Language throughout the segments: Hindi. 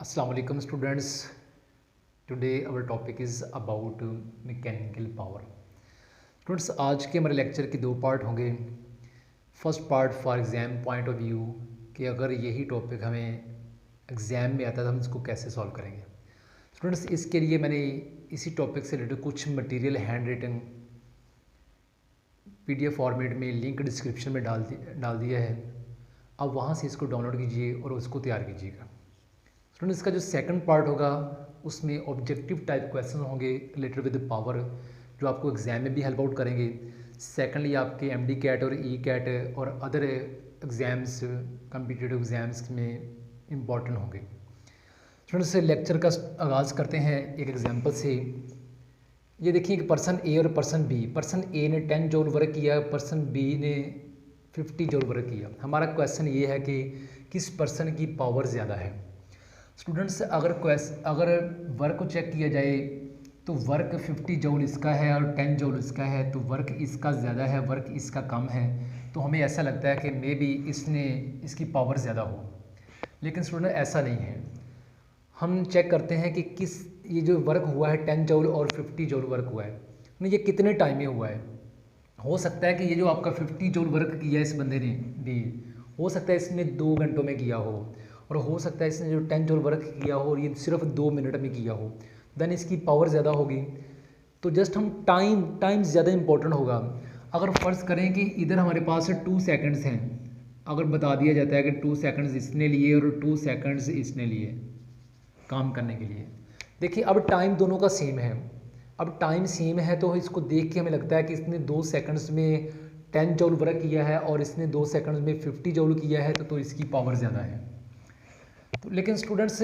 Assalamu alaikum students. Today our topic is about mechanical power. Students, आज के हमारे लेक्चर के दो पार्ट होंगे. First part for exam point of view कि अगर यही टॉपिक हमें एग्ज़ाम में आता है तो हम इसको कैसे सॉल्व करेंगे. स्टूडेंट्स, इसके लिए मैंने इसी टॉपिक से रिलेटेड कुछ material handwritten PDF format में लिंक डिस्क्रिप्शन में डाल दिया है. अब वहाँ से इसको डाउनलोड कीजिए और उसको तैयार कीजिएगा. स्टूडेंट, इसका जो सेकंड पार्ट होगा उसमें ऑब्जेक्टिव टाइप क्वेश्चन होंगे रिलेटेड विद पावर जो आपको एग्ज़ाम में भी हेल्प आउट करेंगे. सेकंडली आपके MD कैट और ECAT और अदर एग्ज़ाम्स कम्पिटिटिव एग्ज़ाम्स में इम्पॉर्टेंट होंगे. स्टूडेंट्स, लेक्चर का आगाज़ करते हैं एक एग्जांपल से. ये देखिए कि पर्सन A और पर्सन B. पर्सन A ने 10 जूल वर्क किया, पर्सन B ने 50 जूल वर्क किया. हमारा क्वेश्चन ये है कि किस पर्सन की पावर ज़्यादा है. स्टूडेंट्स, अगर वर्क को चेक किया जाए तो वर्क 50 जूल इसका है और 10 जूल इसका है, तो वर्क इसका ज़्यादा है, वर्क इसका कम है. तो हमें ऐसा लगता है कि मे बी इसकी पावर ज़्यादा हो. लेकिन स्टूडेंट, ऐसा नहीं है. हम चेक करते हैं कि ये जो वर्क हुआ है 10 जूल और 50 जूल वर्क हुआ है, ये कितने टाइम में हुआ है. हो सकता है कि ये जो आपका 50 जूल वर्क किया इस बंदे ने भी, हो सकता है इसने 2 घंटों में किया हो, और हो सकता है इसने जो 10 जूल वर्क किया हो और ये सिर्फ 2 मिनट में किया हो. देन इसकी पावर ज़्यादा होगी. तो जस्ट हम टाइम ज़्यादा इंपॉर्टेंट होगा. अगर फ़र्ज़ करें कि इधर हमारे पास 2 सेकंड्स हैं, अगर बता दिया जाता है कि 2 सेकंड्स इसने लिए और 2 सेकंड्स इसने लिए काम करने के लिए. देखिए, अब टाइम दोनों का सेम है. अब टाइम सेम है तो इसको देख के हमें लगता है कि इसने 2 सेकंड्स में 10 जूल वर्क किया है और इसने 2 सेकंड्स में 50 जूल किया है, तो इसकी पावर ज़्यादा है. तो लेकिन स्टूडेंट्स,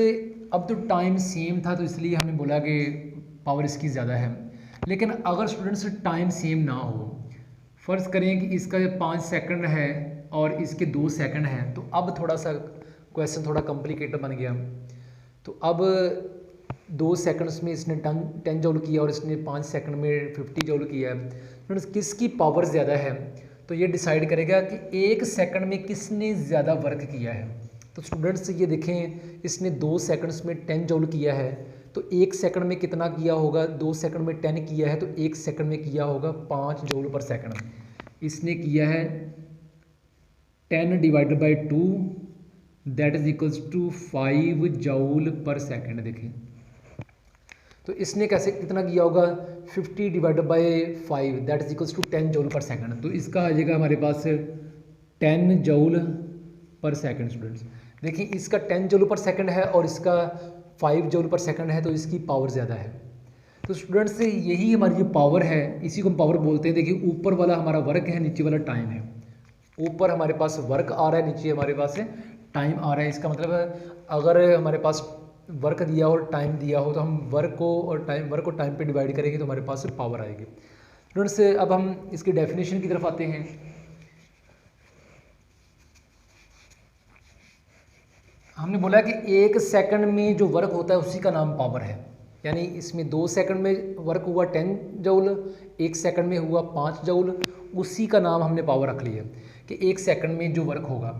अब तो टाइम सेम था तो इसलिए हमने बोला कि पावर इसकी ज़्यादा है. लेकिन अगर स्टूडेंट्स टाइम सेम ना हो, फ़र्ज़ करें कि इसका 5 सेकंड है और इसके 2 सेकंड हैं, तो अब थोड़ा सा क्वेश्चन थोड़ा कॉम्प्लिकेटेड बन गया. तो अब 2 सेकंड्स में इसने 10 जूल किया और इसने 5 सेकंड में 50 जूल किया है. स्टूडेंट्स, किसकी पावर ज़्यादा है तो ये डिसाइड करेगा कि 1 सेकंड में किसने ज़्यादा वर्क किया है. तो स्टूडेंट्स, ये देखें, इसने 2 सेकंड्स में 10 जूल किया है, तो 1 सेकंड में कितना किया होगा. 2 सेकंड में 10 किया है तो 1 सेकंड में किया होगा 5 जूल पर सेकंड. इसने किया है 10 divided by 2 that is equals to 5 joule per second. देखें तो इसने कितना किया होगा 50 divided by 5 that is equals to 10 joule per second. तो इसका आ जाएगा हमारे पास 10 जूल पर सेकंड. स्टूडेंट्स देखिए, इसका 10 जूल पर सेकंड है और इसका 5 जूल पर सेकंड है, तो इसकी पावर ज़्यादा है. तो स्टूडेंट्स, यही हमारी जो पावर है इसी को हम पावर बोलते हैं. देखिए, ऊपर वाला हमारा वर्क है, नीचे वाला टाइम है. ऊपर हमारे पास वर्क आ रहा है, नीचे हमारे पास टाइम आ रहा है. इसका मतलब है अगर हमारे पास वर्क दिया और टाइम दिया हो तो हम वर्क को टाइम पे डिवाइड करेंगे तो हमारे पास पावर आएगी. स्टूडेंट्स, अब हम इसकी डेफिनेशन की तरफ आते हैं. हमने बोला कि 1 सेकंड में जो वर्क होता है उसी का नाम पावर है. यानी इसमें 2 सेकंड में वर्क हुआ 10 जूल, 1 सेकंड में हुआ 5 जूल, उसी का नाम हमने पावर रख लिया कि 1 सेकंड में जो वर्क होगा.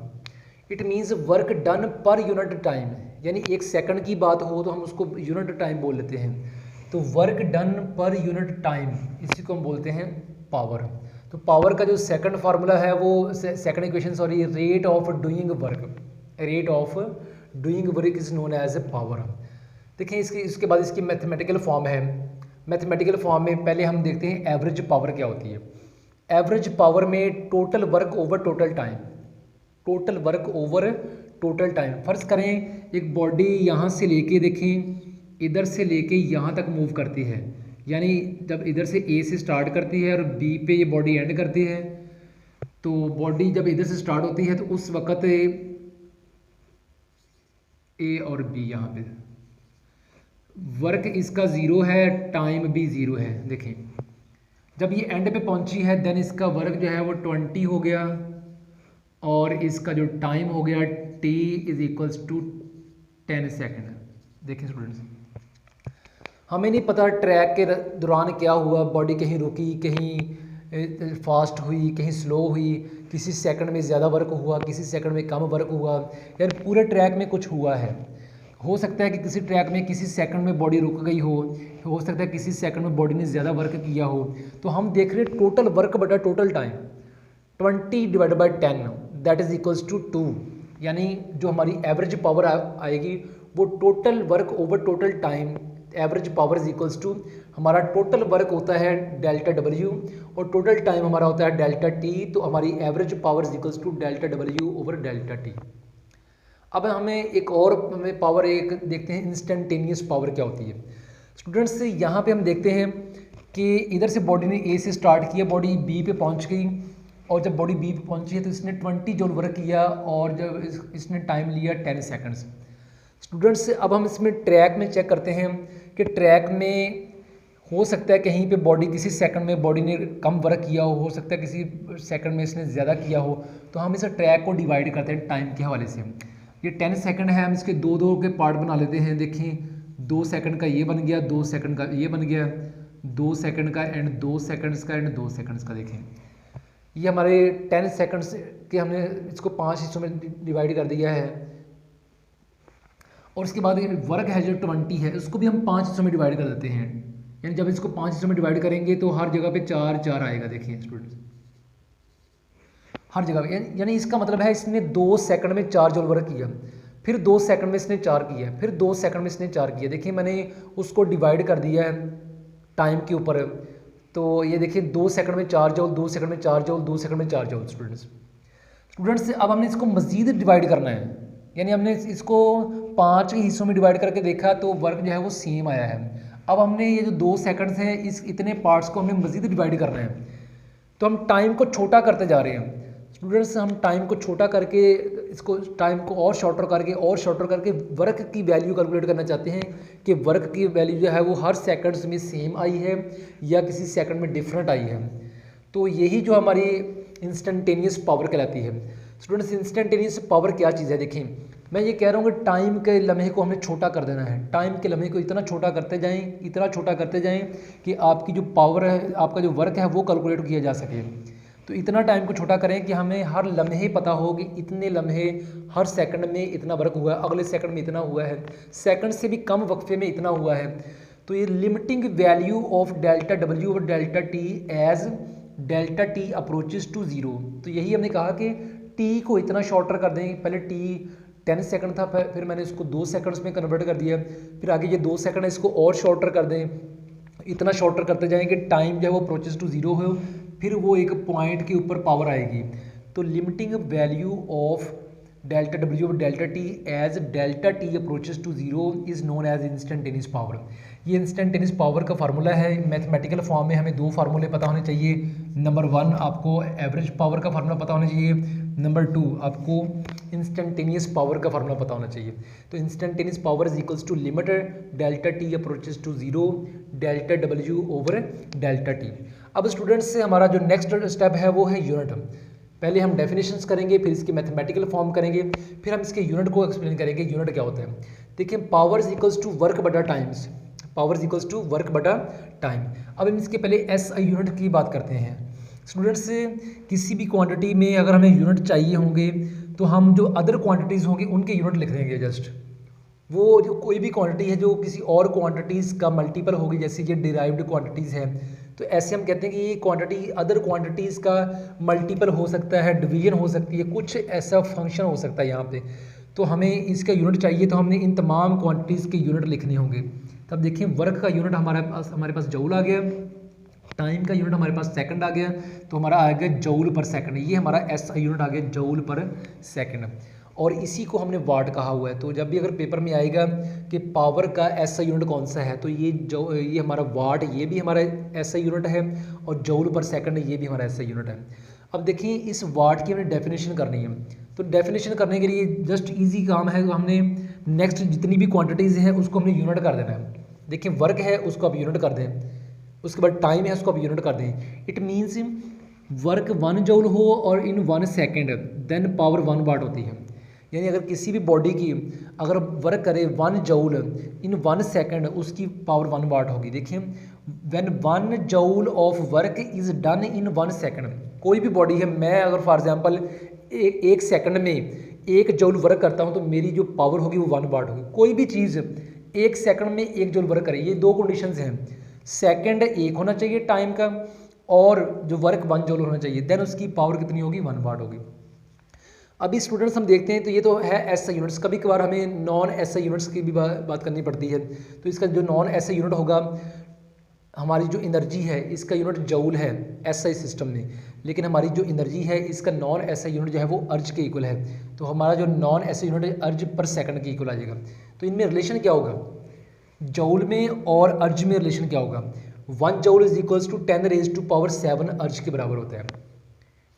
It means work done per unit time. यानी 1 सेकंड की बात हो तो हम उसको यूनिट टाइम बोल लेते हैं. तो work done per unit time, इसी को हम बोलते हैं पावर. तो पावर का जो सेकंड फार्मूला है वो second equation rate of doing work is known as a power. देखिए, इसके बाद इसकी मैथमेटिकल फॉर्म है. मैथमेटिकल फॉर्म में पहले हम देखते हैं एवरेज पावर क्या होती है. एवरेज पावर में total work over total time. फर्ज करें एक बॉडी यहाँ से लेके देखें इधर से लेके यहाँ तक मूव करती है. यानी जब इधर से A से स्टार्ट करती है और B पे ये बॉडी एंड करती है, तो बॉडी जब इधर से स्टार्ट होती है तो उस वक़्त A और B यहाँ पे वर्क इसका 0 है, टाइम भी 0 है. देखें, जब ये एंड पे पहुँची है देन इसका वर्क जो है वो 20 हो गया और इसका जो टाइम हो गया T is equals to 10 second. देखिए स्टूडेंट्स, हमें नहीं पता ट्रैक के दौरान क्या हुआ. बॉडी कहीं रुकी, कहीं फास्ट हुई, कहीं स्लो हुई, किसी सेकंड में ज़्यादा वर्क हुआ, किसी सेकंड में कम वर्क हुआ, यानी पूरे ट्रैक में कुछ हुआ है. हो सकता है कि किसी ट्रैक में किसी सेकंड में बॉडी रुक गई हो सकता है किसी सेकंड में बॉडी ने ज़्यादा वर्क किया हो। तो हम देख रहे हैं टोटल वर्क बटा total time 20/10 that is equals to 2, यानी जो हमारी एवरेज पावर आएगी वो total work over total time, average power is equals to हमारा टोटल वर्क होता है डेल्टा डब्ल्यू और टोटल टाइम हमारा होता है डेल्टा टी। तो हमारी average power is equals to delta W over delta T. अब हमें एक और हमें पावर एक देखते हैं, इंस्टेंटेनियस पावर क्या होती है। स्टूडेंट्स यहाँ पे हम देखते हैं कि इधर से बॉडी ने ए से स्टार्ट किया, बॉडी बी पे पहुँच गई और जब बॉडी बी पे पहुँची है तो इसने 20 जूल वर्क किया और जब इसने टाइम लिया 10 सेकंड्स। स्टूडेंट्स अब हम इसमें ट्रैक में चेक करते हैं कि ट्रैक में हो सकता है कहीं पे बॉडी किसी सेकंड में बॉडी ने कम वर्क किया हो सकता है किसी सेकंड में इसने ज़्यादा किया हो। तो हम इस ट्रैक को डिवाइड करते हैं टाइम के हवाले से। ये 10 सेकंड है, हम इसके दो दो के पार्ट बना लेते हैं। देखिए 2 सेकंड का ये बन गया, 2 सेकंड का ये बन गया, 2 सेकंड का एंड 2 सेकंड्स का एंड 2 सेकंड्स का। देखें ये हमारे 10 सेकंड्स के हमने इसको 5 हिस्सों में डिवाइड कर दिया है और उसके बाद वर्क है जो 20 है उसको भी हम 5 हिस्सों में डिवाइड कर देते हैं। यानी जब इसको 5 हिस्सों में डिवाइड करेंगे तो हर जगह पे 4 आएगा। देखिए स्टूडेंट्स हर जगह पे, यानी इसका मतलब है इसने 2 सेकंड में 4 जूल वर्क किया, फिर 2 सेकंड में इसने 4 किया, फिर 2 सेकंड में इसने 4 किया। देखिए मैंने उसको डिवाइड कर दिया है टाइम के ऊपर। तो ये देखिए 2 सेकंड में 4 जूल, 2 सेकंड में 4 जूल, 2 सेकंड में 4 जूल। स्टूडेंट्स अब हमने इसको मज़ीद डिवाइड करना है, यानी हमने इसको 5 के हिस्सों में डिवाइड करके देखा तो वर्क जो है वो सेम आया है। अब हमने ये जो 2 सेकंड्स हैं इस इतने पार्ट्स को हमने मज़ीद डिवाइड करना है। तो हम टाइम को छोटा करते जा रहे हैं स्टूडेंट्स, हम टाइम को छोटा करके इसको टाइम को और शॉर्टर करके वर्क की वैल्यू कैलकुलेट करना चाहते हैं कि वर्क की वैल्यू जो है वो हर सेकंड्स में सेम आई है या किसी सेकंड में डिफरेंट आई है। तो यही जो हमारी इंस्टेंटेनियस पावर कहलाती है। स्टूडेंट्स इंस्टेंटेनियस पावर क्या चीज़ है? देखें मैं ये कह रहा हूँ कि टाइम के लम्हे को हमने छोटा कर देना है। टाइम के लम्हे को इतना छोटा करते जाएं कि आपकी जो पावर है, आपका जो वर्क है वो कैलकुलेट किया जा सके। तो इतना टाइम को छोटा करें कि हमें हर लम्हे पता हो कि इतने लम्हे हर सेकंड में इतना वर्क हुआ है, अगले सेकंड में इतना हुआ है, सेकंड से भी कम वक्फे में इतना हुआ है। तो ये limiting value of delta W और delta T as delta T approaches to zero. तो यही हमने कहा कि टी को इतना शॉर्टर कर दें। पहले टी 10 सेकंड था, फिर मैंने इसको 2 सेकंड्स में कन्वर्ट कर दिया, फिर आगे ये 2 सेकंड है इसको और शॉर्टर कर दें। इतना शॉर्टर करते जाएं कि टाइम जो है वो अप्रोचेस टू ज़ीरो हो, फिर वो एक पॉइंट के ऊपर पावर आएगी। तो limiting value of delta W और delta T as delta T approaches to zero is known as instantaneous power. ये इंस्टेंटेनियस पावर का फार्मूला है। मैथमेटिकल फॉर्म में हमें 2 फार्मूले पता होने चाहिए। नंबर 1 आपको एवरेज पावर का फार्मूला पता होना चाहिए, नंबर 2 आपको इंस्टेंटेनियस पावर का फार्मूला पता होना चाहिए। तो instantaneous power is equals to limit delta T approaches to zero delta W over delta T. अब स्टूडेंट्स से हमारा जो नेक्स्ट स्टेप है वो है यूनिट। पहले हम डेफिनेशंस करेंगे, फिर इसकी मैथमेटिकल फॉर्म करेंगे, फिर हम इसके यूनिट को एक्सप्लेन करेंगे यूनिट क्या होता है। देखिए power is equals to work बटा times, power is equals to work बटा टाइम। अब हम इसके पहले एसआई यूनिट की बात करते हैं। स्टूडेंट्स किसी भी क्वांटिटी में अगर हमें यूनिट चाहिए होंगे तो हम जो अदर क्वांटिटीज़ होंगी उनके यूनिट लिख देंगे। जस्ट वो जो कोई भी क्वांटिटी है जो किसी और क्वांटिटीज़ का मल्टीपल होगी, जैसे ये डिराइव्ड क्वांटिटीज़ हैं, तो ऐसे हम कहते हैं कि ये क्वांटिटी अदर क्वांटिटीज़ का मल्टीपल हो सकता है, डिवीजन हो सकती है, कुछ ऐसा फंक्शन हो सकता है यहाँ पे। तो हमें इसका यूनिट चाहिए तो हमने इन तमाम क्वांटिटीज़ के यूनिट लिखने होंगे। तब देखिए वर्क का यूनिट हमारे पास जूल आ गया, टाइम का यूनिट हमारे पास सेकंड आ गया, तो हमारा आ गया जूल पर सेकंड। ये हमारा एसआई यूनिट आ गया जूल पर सेकंड, और इसी को हमने वाट कहा हुआ है। तो जब भी अगर पेपर में आएगा कि पावर का एसआई यूनिट कौन सा है, तो ये हमारा वाट, ये भी हमारा एसआई यूनिट है, और जूल पर सेकंड ये भी हमारा एसआई यूनिट है। अब देखिए इस वाट की हमने डेफिनेशन करनी है। तो डेफिनेशन करने के लिए जस्ट इजी काम है, तो हमने नेक्स्ट जितनी भी क्वांटिटीज़ हैं उसको हमने यूनिट कर देना है। देखिए वर्क है उसको आप यूनिट कर दें, उसके बाद टाइम है उसको आप यूनिट कर दें। इट मीन्स वर्क 1 जूल हो और इन 1 सेकेंड देन पावर 1 वाट होती है। यानी अगर किसी भी बॉडी की अगर वर्क करे 1 जूल इन 1 सेकेंड, उसकी पावर 1 वाट होगी। देखिए when 1 joule of work is done in 1 second, कोई भी बॉडी है, मैं अगर फॉर एग्जांपल एक सेकंड में 1 जूल वर्क करता हूँ तो मेरी जो पावर होगी वो 1 वाट होगी। कोई भी चीज़ 1 सेकंड में 1 जूल वर्क करे, ये 2 कंडीशंस हैं, सेकंड 1 होना चाहिए टाइम का और जो वर्क 1 जूल होना चाहिए, देन उसकी पावर कितनी होगी, 1 वाट होगी। अभी स्टूडेंट्स हम देखते हैं तो ये तो है एसआई यूनिट्स, कभी कभार हमें नॉन एसआई यूनिट्स की भी बात करनी पड़ती है। तो इसका जो नॉन एसआई यूनिट होगा, हमारी जो एनर्जी है इसका यूनिट जूल है एसआई सिस्टम में, लेकिन हमारी जो एनर्जी है इसका नॉन एसआई यूनिट जो है वो अर्ज के इक्वल है। तो हमारा जो नॉन एसआई यूनिट है अर्ज पर सेकंड के इक्वल आ जाएगा। तो इनमें रिलेशन क्या होगा, जूल में और अर्ज में रिलेशन क्या होगा, 1 जूल इज इक्वल्स टू 10⁷ अर्ज के बराबर होता है।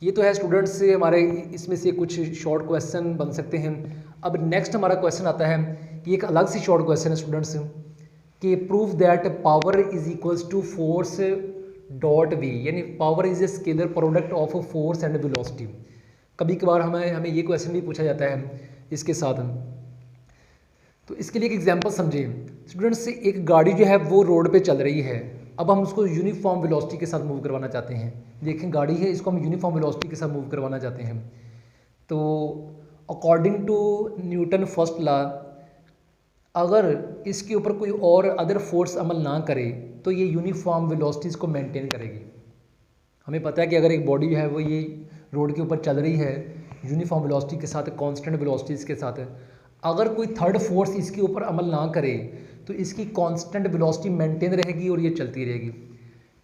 ये तो है स्टूडेंट्स से हमारे इसमें से कुछ शॉर्ट क्वेश्चन बन सकते हैं। अब नेक्स्ट हमारा क्वेश्चन आता है, ये एक अलग सी शॉर्ट क्वेश्चन है स्टूडेंट्स, कि prove that power is equals to force dot V, यानी power is a scalar product of force and velocity. कभी कभार हमें ये क्वेश्चन भी पूछा जाता है इसके साथ। तो इसके लिए एक एग्जांपल समझिए स्टूडेंट्स, एक गाड़ी जो है वो रोड पे चल रही है, अब हम उसको यूनिफॉर्म वेलोसिटी के साथ मूव करवाना चाहते हैं। देखें गाड़ी है, इसको हम यूनिफॉर्म वेलोसिटी के साथ मूव करवाना चाहते हैं। तो according to Newton first law, अगर इसके ऊपर कोई और अदर फोर्स अमल ना करे तो ये यूनिफॉर्म वेलोसिटीज़ को मेंटेन करेगी। हमें पता है कि अगर एक बॉडी जो है वो ये रोड के ऊपर चल रही है यूनिफॉर्म वेलोसिटी के साथ, कांस्टेंट वेलोसिटीज़ के साथ, अगर कोई थर्ड फोर्स इसके ऊपर अमल ना करे तो इसकी कांस्टेंट वेलोसिटी मेंटेन रहेगी और ये चलती रहेगी।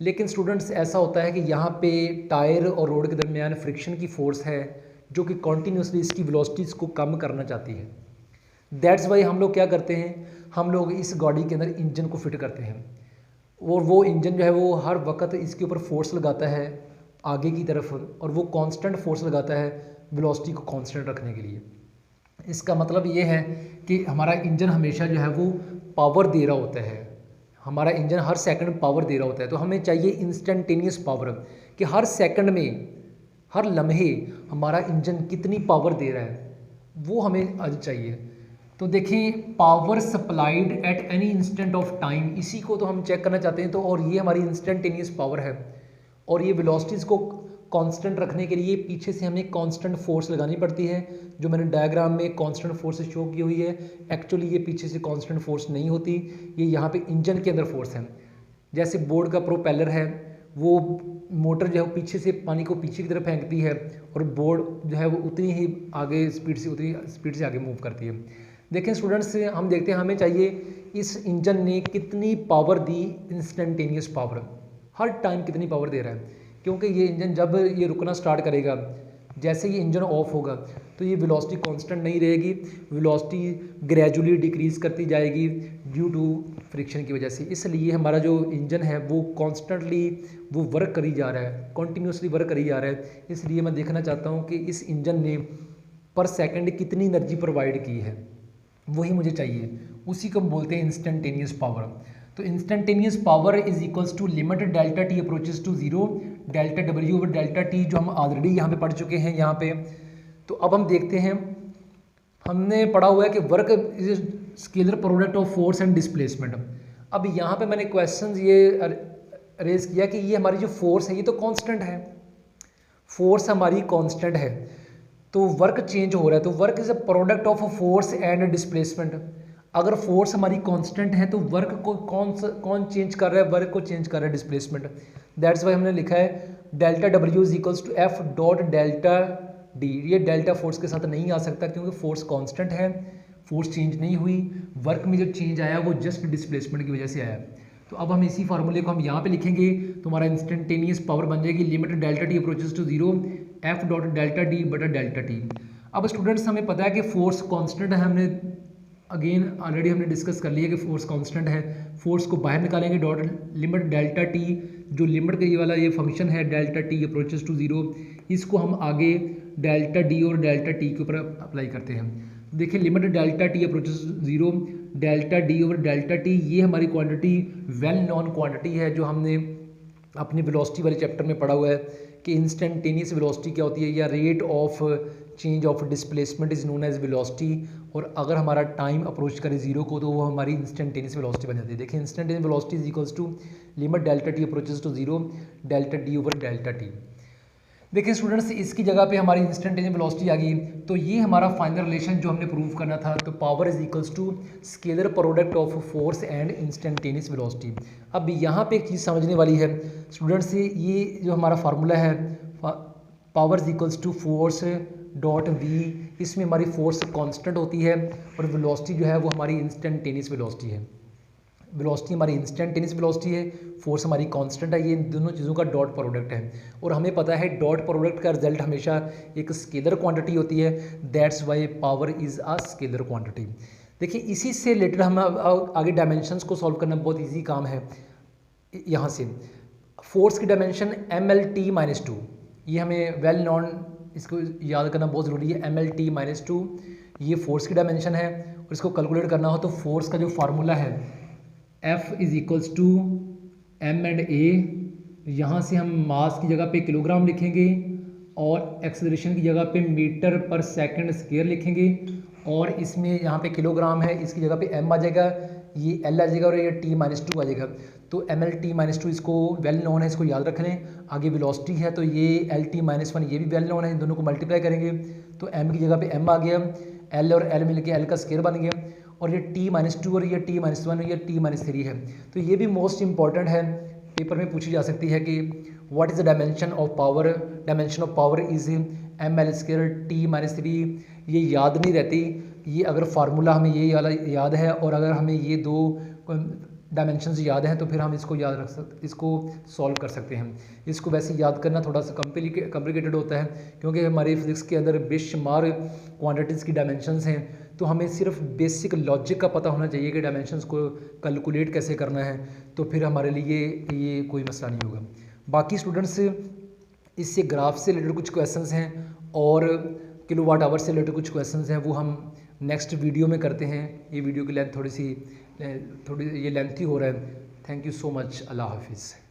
लेकिन स्टूडेंट्स ऐसा होता है कि यहाँ पे टायर और रोड के दरमियान फ्रिक्शन की फोर्स है जो कि कॉन्टीन्यूसली इसकी वेलोसिटीज़ को कम करना चाहती है। दैट्स वाई हम लोग क्या करते हैं, हम लोग इस गाड़ी के अंदर इंजन को फिट करते हैं और वो इंजन जो है वो हर वक्त इसके ऊपर फोर्स लगाता है आगे की तरफ, और वो कांस्टेंट फोर्स लगाता है वेलोसिटी को कांस्टेंट रखने के लिए। इसका मतलब ये है कि हमारा इंजन हमेशा जो है वो पावर दे रहा होता है, हमारा इंजन हर सेकंड पावर दे रहा होता है। तो हमें चाहिए इंस्टेंटेनियस पावर, कि हर सेकंड में, हर लम्हे हमारा इंजन कितनी पावर दे रहा है वो हमें आज चाहिए। तो देखें power supplied at any instant of time, इसी को तो हम चेक करना चाहते हैं। तो और ये हमारी इंस्टेंटेनियस पावर है, और ये वेलोसिटीज़ को कांस्टेंट रखने के लिए पीछे से हमें कांस्टेंट फोर्स लगानी पड़ती है। जो मैंने डायग्राम में कांस्टेंट फोर्स शो की हुई है, एक्चुअली ये पीछे से कांस्टेंट फोर्स नहीं होती, ये यहाँ पे इंजन के अंदर फोर्स है। जैसे बोट का प्रोपेलर है, वो मोटर जो है वो पीछे से पानी को पीछे की तरफ फेंकती है और बोट जो है वो उतनी ही आगे उतनी स्पीड से आगे मूव करती है। देखें स्टूडेंट्स, हम देखते हैं हमें चाहिए इस इंजन ने कितनी पावर दी, इंस्टेंटेनियस पावर, हर टाइम कितनी पावर दे रहा है। क्योंकि ये इंजन जब ये रुकना स्टार्ट करेगा, जैसे ये इंजन ऑफ होगा तो ये वेलोसिटी कांस्टेंट नहीं रहेगी, वेलोसिटी ग्रेजुअली डिक्रीज़ करती जाएगी ड्यू टू फ्रिक्शन की वजह से। इसलिए हमारा जो इंजन है वो कॉन्स्टेंटली वो वर्क करी जा रहा है, कॉन्टीन्यूसली वर्क करी जा रहा है। इसलिए मैं देखना चाहता हूँ कि इस इंजन ने पर सेकेंड कितनी एनर्जी प्रोवाइड की है, वही मुझे चाहिए, उसी को हम बोलते हैं इंस्टेंटेनियस पावर। तो instantaneous power is equals to limit delta T approaches to zero delta W over delta T, जो हम ऑलरेडी यहाँ पे पढ़ चुके हैं यहाँ पे। तो अब हम देखते हैं, हमने पढ़ा हुआ है कि work is scalar product of force and displacement. अब यहाँ पे मैंने क्वेश्चन ये रेज किया कि ये हमारी जो फोर्स है ये तो कांस्टेंट है, फोर्स हमारी कांस्टेंट है, तो वर्क चेंज हो रहा है। तो work is a product of force and displacement. अगर फोर्स हमारी कांस्टेंट है तो वर्क को कौन चेंज कर रहा है, वर्क को चेंज कर रहा है डिस्प्लेसमेंट। दैट्स वाई हमने लिखा है delta W is equals to F dot delta D. ये डेल्टा फोर्स के साथ नहीं आ सकता क्योंकि फोर्स कांस्टेंट है, फोर्स चेंज नहीं हुई, वर्क में जो चेंज आया वो जस्ट डिस्प्लेसमेंट की वजह से आया। तो अब हम इसी फार्मूले को हम यहाँ पे लिखेंगे तो हमारा इंस्टेंटेनियस पावर बन जाएगी limit delta T approaches to zero F dot delta D बटा डेल्टा टी। अब स्टूडेंट्स हमें पता है कि फोर्स कांस्टेंट है, हमने अगेन ऑलरेडी हमने डिस्कस कर लिया कि फोर्स कांस्टेंट है। फोर्स को बाहर निकालेंगे डॉट लिमिट डेल्टा टी, जो लिमिट का ये वाला ये फंक्शन है delta T approaches to zero, इसको हम आगे डेल्टा डी और डेल्टा टी के ऊपर अप्लाई करते हैं। देखिए limit delta T approaches zero delta D over delta T, ये हमारी क्वांटिटी वेल नॉन क्वांटिटी है जो हमने अपनी वेलोसिटी वाले चैप्टर में पढ़ा हुआ है कि इंस्टेंटेनियस वेलोसिटी क्या होती है, या rate of change of displacement is known as velocity. और अगर हमारा टाइम अप्रोच करे जीरो को तो वो हमारी इंस्टेंटेनियस वेलोसिटी बन जाती है। देखिए instantaneous velocity is equals to limit delta T approaches to zero delta D over delta T. देखिए स्टूडेंट्स, इसकी जगह पे हमारी इंस्टेंटेनियस वेलोसिटी आ गई तो ये हमारा फाइनल रिलेशन जो हमने प्रूव करना था। तो power is equals to scalar product of force and instantaneous velocity. अब यहाँ पे एक चीज़ समझने वाली है स्टूडेंट्स, ये जो हमारा फार्मूला है power is equals to force dot V, इसमें हमारी फोर्स कांस्टेंट होती है और वेलोसिटी जो है वो हमारी इंस्टेंटेनियस वेलोसिटी है। वेलोसिटी हमारी इंस्टेंटेनियस वेलोसिटी है, फोर्स हमारी कांस्टेंट है, ये इन दोनों चीज़ों का डॉट प्रोडक्ट है। और हमें पता है डॉट प्रोडक्ट का रिजल्ट हमेशा एक स्केलर क्वांटिटी होती है, that's why power is a scalar quantity. देखिए इसी से रिलेटेड हम आगे डायमेंशंस को सॉल्व करना बहुत ईजी काम है। यहाँ से फोर्स की डायमेंशन MLT-2, ये हमें वेल नॉन, इसको याद करना बहुत ज़रूरी है। MLT-2 ये फोर्स की डायमेंशन है और इसको कैलकुलेट करना हो तो फोर्स का जो फार्मूला है F is equals to M and A, यहाँ से हम मास की जगह पे किलोग्राम लिखेंगे और एक्सेलरेशन की जगह पे मीटर पर सेकंड स्क्वायर लिखेंगे और इसमें यहाँ पे किलोग्राम है, इसकी जगह पे M आ जाएगा, ये L आ जाएगा और ये T-2 आ जाएगा। तो MLT-2 इसको वेल नोन है, इसको याद रख लें। आगे वेलोसिटी है तो ये LT-1 ये भी वेल नोन है, इन दोनों को मल्टीप्लाई करेंगे तो M की जगह पे M आ गया, L और L मिल के L का स्क्वायर बन गया और ये T-2 और ये T-1 और ये T-3 है। तो ये भी मोस्ट इंपॉर्टेंट है, पेपर में पूछी जा सकती है कि what is the dimension of power. Dimension of power is ML² T-3। ये याद नहीं रहती, ये अगर फार्मूला हमें ये वाला याद है और अगर हमें ये दो डायमेंशंस याद हैं तो फिर हम इसको याद रख सकते, इसको सॉल्व कर सकते हैं। इसको वैसे याद करना थोड़ा सा कॉम्प्लिकेटेड होता है क्योंकि हमारे फिजिक्स के अंदर बेशुमार क्वांटिटीज़ की डायमेंशंस हैं, तो हमें सिर्फ बेसिक लॉजिक का पता होना चाहिए कि डायमेंशंस को कैलकुलेट कैसे करना है, तो फिर हमारे लिए ये कोई मसला नहीं होगा। बाकी स्टूडेंट्स इससे ग्राफ से रिलेटेड कुछ क्वेश्चंस हैं और किलोवाट आवर से रिलेटेड कुछ क्वेश्चंस हैं, वो हम नेक्स्ट वीडियो में करते हैं। ये वीडियो की लेंथ थोड़ी ये लेंथी हो रहा है। Thank you so much. अल्लाह हाफिज़।